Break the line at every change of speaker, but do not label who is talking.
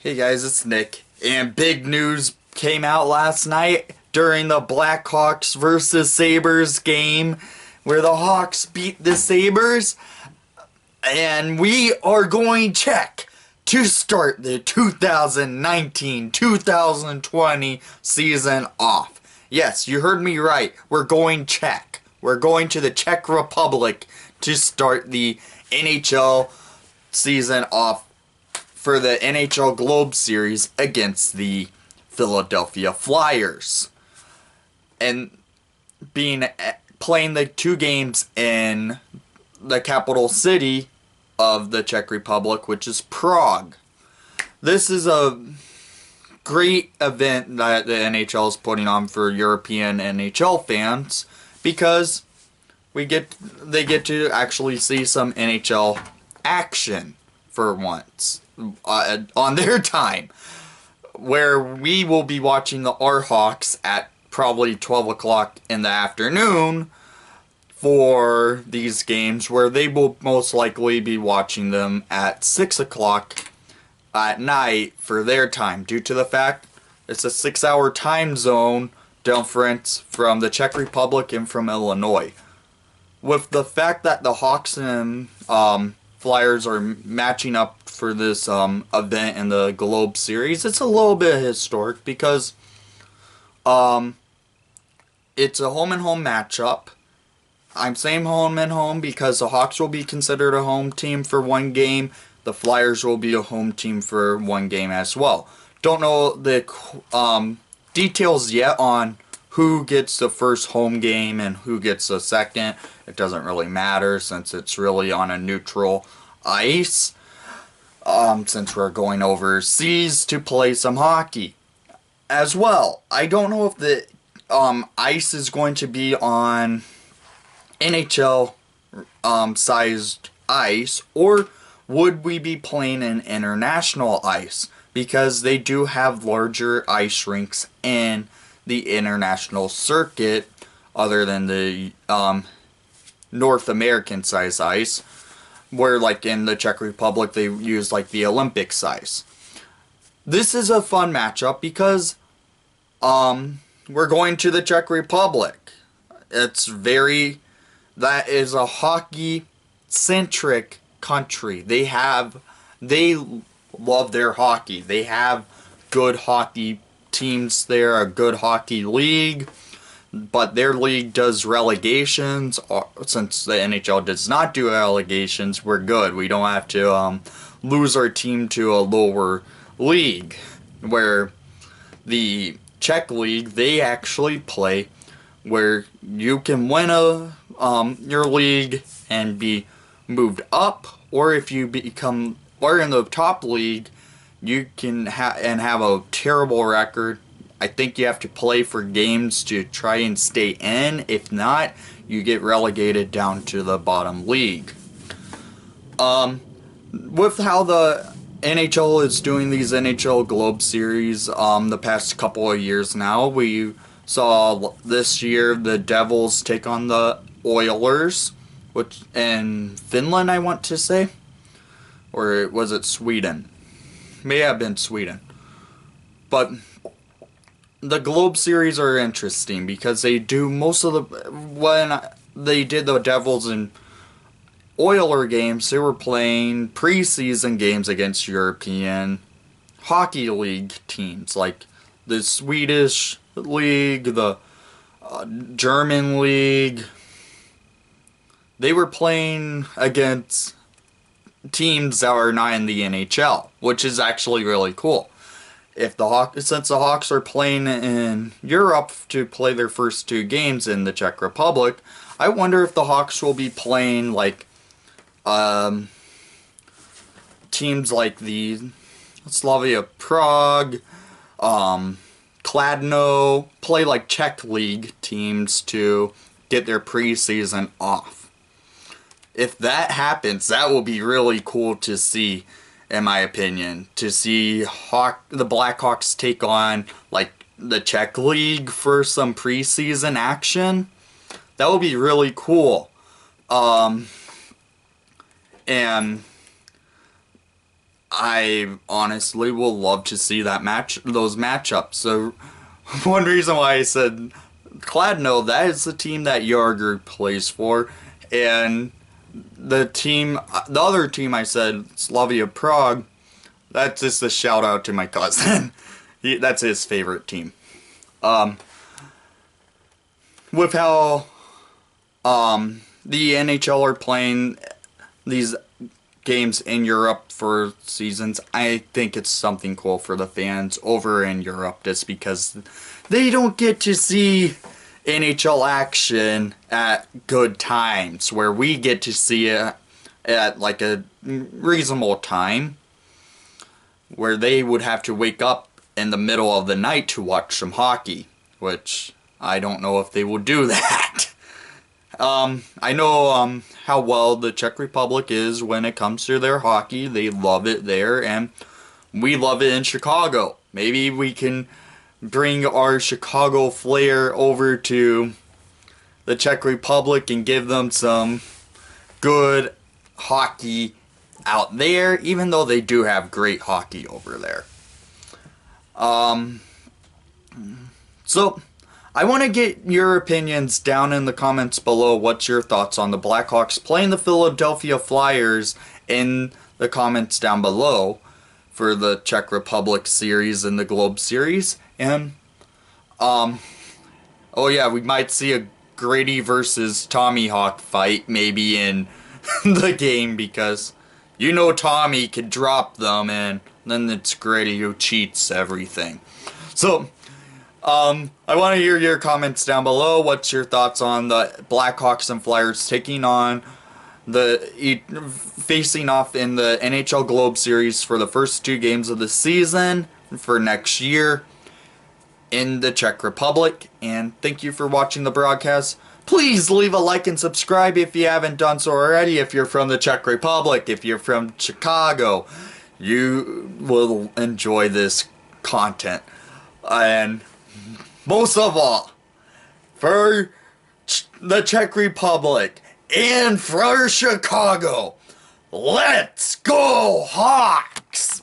Hey guys, it's Nick, and big news came out last night during the Blackhawks versus Sabres game where the Hawks beat the Sabres, and we are going Czech to start the 2019-2020 season off. Yes, you heard me right. We're going Czech. We're going to the Czech Republic to start the NHL season off for the NHL Globe Series against the Philadelphia Flyers. And playing the two games in the capital city of the Czech Republic, which is Prague. This is a great event that the NHL is putting on for European NHL fans because they get to actually see some NHL action for once on their time, where we will be watching our Hawks at probably 12 o'clock in the afternoon for these games, where they will most likely be watching them at 6 o'clock at night for their time, due to the fact it's a 6-hour time zone difference from the Czech Republic and from Illinois. With the fact that the Hawks and Flyers are matching up for this event in the Globe Series, it's a little bit historic because it's a home and home matchup. I'm saying home and home because the Hawks will be considered a home team for one game. The Flyers will be a home team for one game as well. Don't know the details yet on who gets the first home game and who gets the second. It doesn't really matter since it's really on a neutral ice. Since we're going overseas to play some hockey as well. I don't know if the ice is going to be on NHL sized ice, or would we be playing in international ice, because they do have larger ice rinks in the international circuit other than the North American size ice, where like in the Czech Republic they use like the Olympic size. This is a fun matchup because we're going to the Czech Republic. That is a hockey centric country. They love their hockey. They have good hockey teams there, a good hockey league, but their league does relegations. Since the NHL does not do relegations, we're good. We don't have to lose our team to a lower league, where the Czech league, they actually play where you can win your league and be moved up, or if you or in the top league, you can have a terrible record. I think you have to play for games to try and stay in. If not, you get relegated down to the bottom league. With how the NHL is doing these NHL Globe Series the past couple of years now, we saw this year the Devils take on the Oilers, which in Finland, I want to say, or was it Sweden? May have been Sweden. But the Globe Series are interesting because they do most of when they did the Devils and Oiler games, they were playing preseason games against European hockey league teams like the Swedish league, the German league. They were playing against teams that are not in the NHL, which is actually really cool. Since the Hawks are playing in Europe to play their first two games in the Czech Republic, I wonder if the Hawks will be playing like teams like the Slavia Prague, Kladno, play like Czech league teams to get their preseason off. If that happens, that will be really cool to see, in my opinion, to see the Blackhawks take on like the Czech league for some preseason action. That would be really cool. And I honestly will love to see those matchups. So one reason why I said Kladno, that is the team that Yarger plays for, and the other team I said, Slavia Prague, that's just a shout out to my cousin. That's his favorite team. With how the NHL are playing these games in Europe for seasons, I think it's something cool for the fans over in Europe, just because they don't get to see NHL action at good times, where we get to see it at like a reasonable time, where they would have to wake up in the middle of the night to watch some hockey, which I don't know if they will do that. I know how well the Czech Republic is when it comes to their hockey. They love it there, and we love it in Chicago. Maybe we can bring our Chicago flair over to the Czech Republic and give them some good hockey out there, even though they do have great hockey over there. So I want to get your opinions down in the comments below. What's your thoughts on the Blackhawks playing the Philadelphia Flyers in the comments down below for the Czech Republic series and the Globe series? And, oh yeah, we might see a Grady versus Tommy Hawk fight maybe in the game, because you know Tommy could drop them, and then it's Grady who cheats everything. So, I want to hear your comments down below. What's your thoughts on the Blackhawks and Flyers facing off in the NHL Globe Series for the first 2 games of the season for next year in the Czech Republic? And thank you for watching the broadcast. Please leave a like and subscribe if you haven't done so already. If you're from the Czech Republic, if you're from Chicago, you will enjoy this content. And most of all, for the Czech Republic and for Chicago, let's go Hawks!